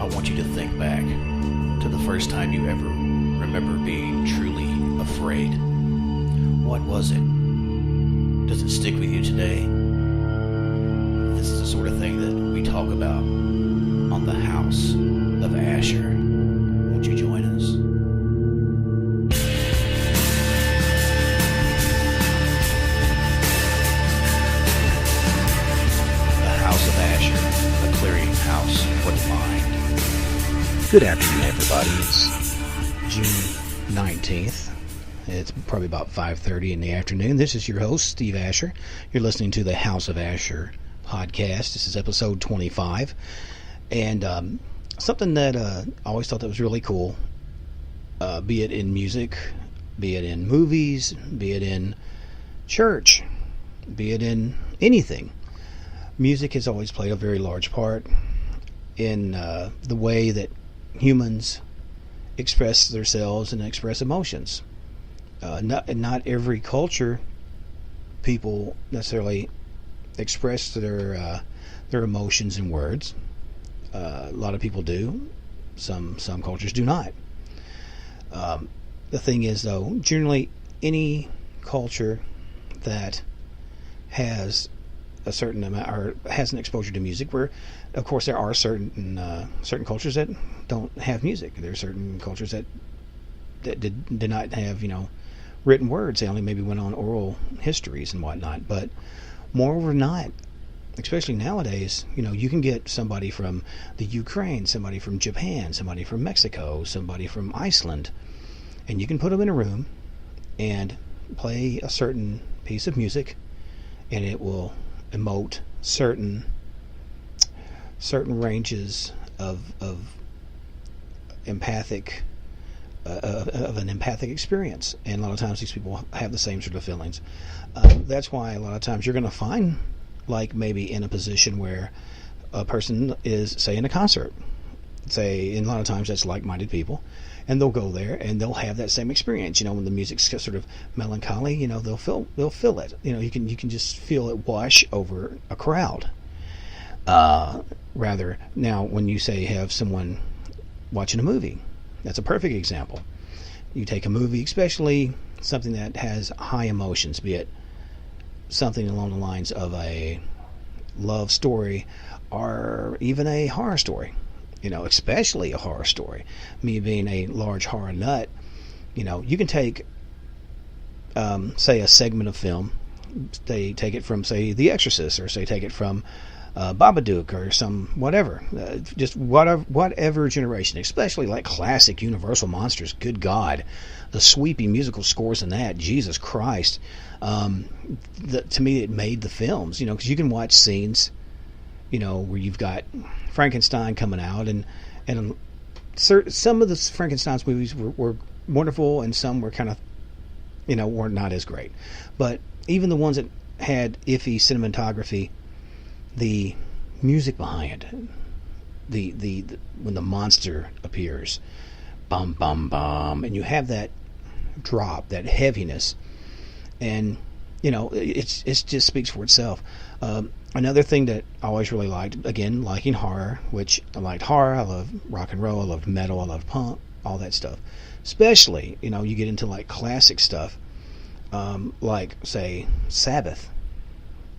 I want you to think back to the first time you ever remember being truly afraid. What was it? Does it stick with you today? This is the sort of thing that we talk about on the House of Asher. Won't you join us? The House of Asher, a clearing house for the mind. Good afternoon, everybody. It's June 19th. It's probably about 5:30 in the afternoon. This is your host, Steve Asher. You're listening to the House of Asher podcast. This is episode 25. And something that I always thought that was really cool, be it in music, be it in movies, be it in church, be it in anything. Music has always played a very large part in the way that humans express themselves and express emotions. Not every culture people necessarily express their emotions in words. A lot of people do. Some cultures do not. The thing is, though, generally any culture that has a certain amount or has an exposure to music, where of course there are certain cultures that don't have music. There are certain cultures that did not have written words. They only maybe went on oral histories and whatnot. But moreover not, especially nowadays, you can get somebody from the Ukraine, somebody from Japan, somebody from Mexico, somebody from Iceland, and you can put them in a room and play a certain piece of music, and it will emote certain ranges of empathic of an empathic experience. And a lot of times these people have the same sort of feelings. That's why a lot of times you're going to find, like, maybe in a position where a person is, say, in a concert, and a lot of times that's like-minded people, and they'll go there and they'll have that same experience. When the music's sort of melancholy, they'll feel it. You can just feel it wash over a crowd. Rather, now when you say have someone watching a movie, that's a perfect example. You take a movie, especially something that has high emotions, be it something along the lines of a love story or even a horror story, especially a horror story. Me being a large horror nut, you can take, say, a segment of film. They take it from, say, The Exorcist, or say take it from Babadook, or some whatever, just whatever generation, especially like classic Universal monsters. Good God, the sweeping musical scores in that, Jesus Christ. To me, it made the films, because you can watch scenes, where you've got Frankenstein coming out, and some of the Frankenstein's movies were wonderful, and some were kind of, were not as great. But even the ones that had iffy cinematography, the music behind it, the when the monster appears, bum bum bum, and you have that drop, that heaviness, and it just speaks for itself. Another thing that I always really liked, again, liking horror, which I liked horror, I love rock and roll, I loved metal, I loved punk, all that stuff. Especially, you get into like classic stuff, like, say, Sabbath.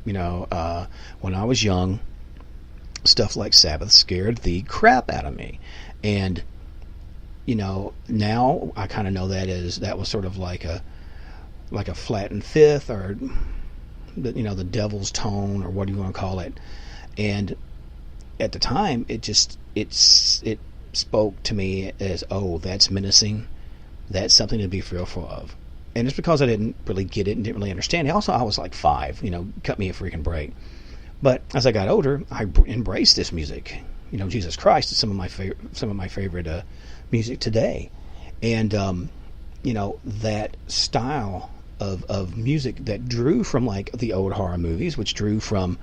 When I was young, stuff like Sabbath scared the crap out of me. And, now I kind of know that was sort of like a flattened fifth, or, the devil's tone, or what do you want to call it. And at the time, it spoke to me as, oh, that's menacing. That's something to be fearful of. And it's because I didn't really get it and didn't really understand it. Also, I was like 5, cut me a freaking break. But as I got older, I embraced this music. Jesus Christ is some of my favorite music today. And, that style of music that drew from like the old horror movies, which drew from,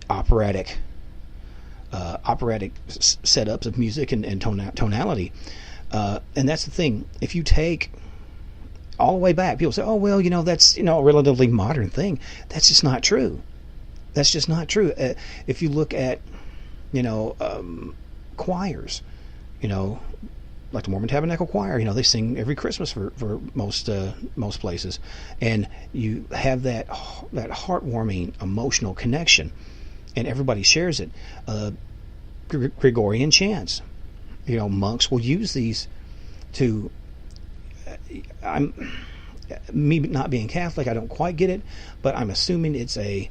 operatic setups of music and tonality. And that's the thing. If you take all the way back, people say, oh, well, that's, a relatively modern thing. That's just not true. That's just not true. If you look at, choirs, like the Mormon Tabernacle Choir. They sing every Christmas for most places, and you have that heartwarming emotional connection, and everybody shares it. Gregorian chants, monks will use these to. Me not being Catholic, I don't quite get it, but I'm assuming it's a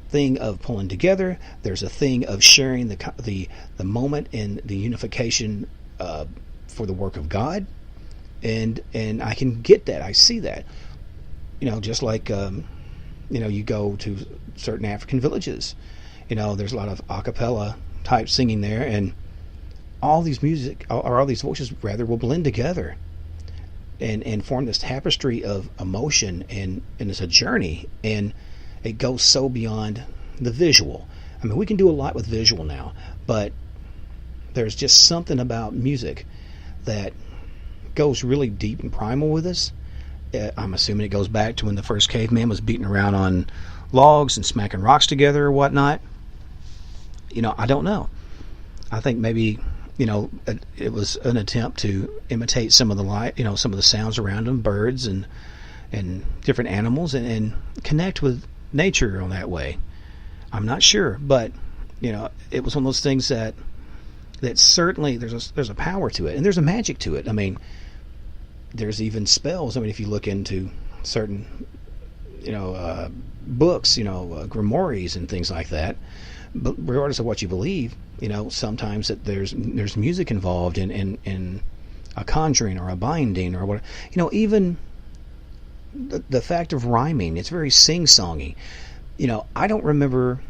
thing of pulling together. There's a thing of sharing the moment and the unification for the work of God, and I can get that. I see that. Just like you go to certain African villages, there's a lot of a cappella type singing there, and all these voices rather will blend together and form this tapestry of emotion, and it's a journey, and it goes so beyond the visual. I mean, we can do a lot with visual now, but there's just something about music that goes really deep and primal with us. I'm assuming it goes back to when the first caveman was beating around on logs and smacking rocks together or whatnot. I don't know. I think maybe it was an attempt to imitate some of the sounds around them, birds and different animals, and connect with nature on that way. I'm not sure, but it was one of those things that certainly there's a power to it, and there's a magic to it. I mean, there's even spells. I mean, if you look into certain books, grimoires and things like that. But regardless of what you believe, sometimes that there's music involved in a conjuring or a binding or what. Even the fact of rhyming, it's very sing-songy. I don't remember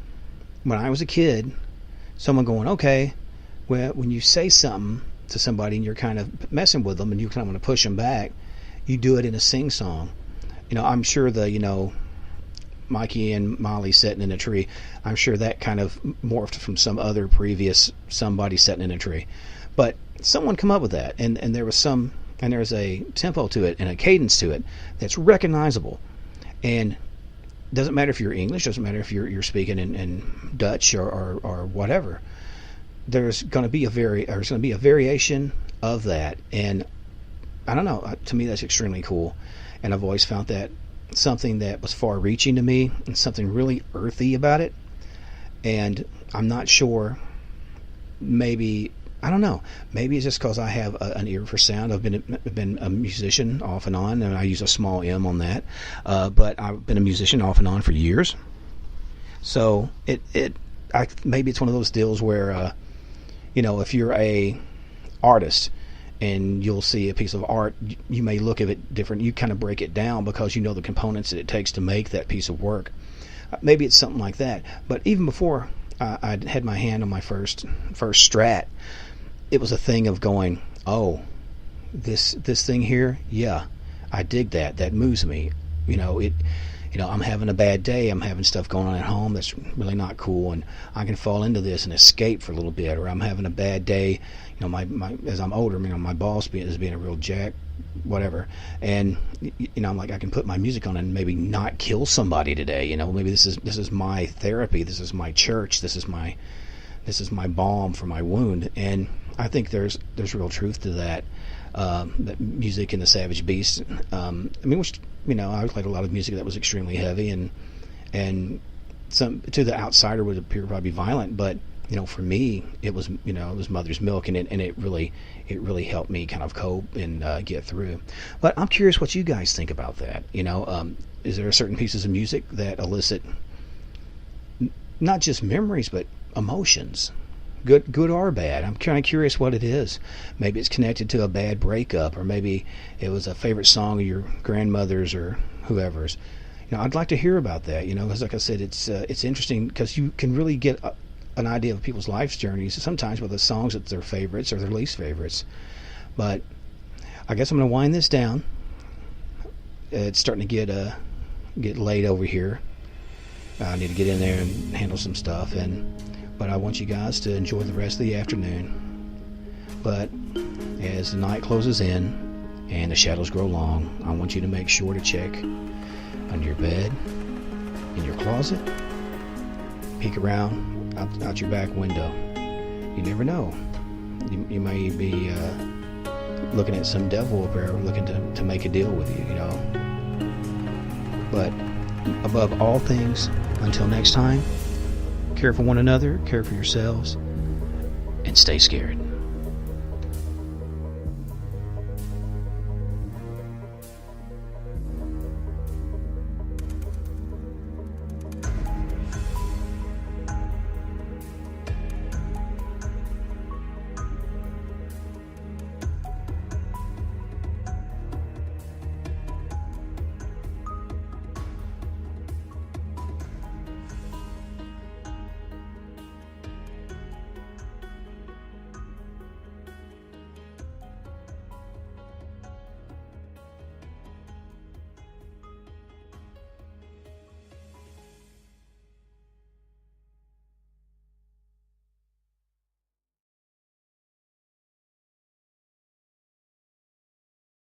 when I was a kid someone going, okay, well, when you say something to somebody and you're kind of messing with them and you kind of want to push them back, you do it in a sing-song. I'm sure Mikey and Molly sitting in a tree, I'm sure that kind of morphed from some other previous somebody sitting in a tree. But someone come up with that, and there's a tempo to it and a cadence to it that's recognizable. And doesn't matter if you're English, doesn't matter if you're speaking in Dutch or whatever. There's going to be a variation of that, and I don't know. To me, that's extremely cool, and I've always found that something that was far-reaching to me, and something really earthy about it. And I'm not sure. Maybe I don't know. Maybe it's just because I have an ear for sound. I've been a musician off and on, and I use a small M on that. But I've been a musician off and on for years. So maybe it's one of those deals where if you're a artist and you'll see a piece of art, you may look at it different. You kind of break it down because you know the components that it takes to make that piece of work. Maybe it's something like that. But even before I had my hand on my first Strat, it was a thing of going, oh, this thing here, yeah, I dig that. That moves me. I'm having a bad day. I'm having stuff going on at home that's really not cool, and I can fall into this and escape for a little bit. Or I'm having a bad day. My as I'm older, my boss is being a real jack, whatever. And I'm like, I can put my music on and maybe not kill somebody today. Maybe this is my therapy. This is my church. This is my balm for my wound. And I think there's real truth to that. That music in the Savage Beast. I played a lot of music that was extremely heavy, and some to the outsider would appear probably violent, but for me it was Mother's Milk, and it really helped me kind of cope and get through. But I'm curious what you guys think about that. Is there certain pieces of music that elicit not just memories but emotions? Good or bad. I'm kind of curious what it is. Maybe it's connected to a bad breakup, or maybe it was a favorite song of your grandmother's or whoever's. I'd like to hear about that. Because like I said, it's interesting because you can really get an idea of people's life's journeys sometimes with the songs that their favorites or their least favorites. But I guess I'm going to wind this down. It's starting to get late over here. I need to get in there and handle some stuff, but I want you guys to enjoy the rest of the afternoon. But as the night closes in and the shadows grow long, I want you to make sure to check under your bed, in your closet, peek around out your back window. You never know. You may be looking at some devil up there looking to make a deal with you, you know. But above all things, until next time, care for one another, care for yourselves, and stay scared.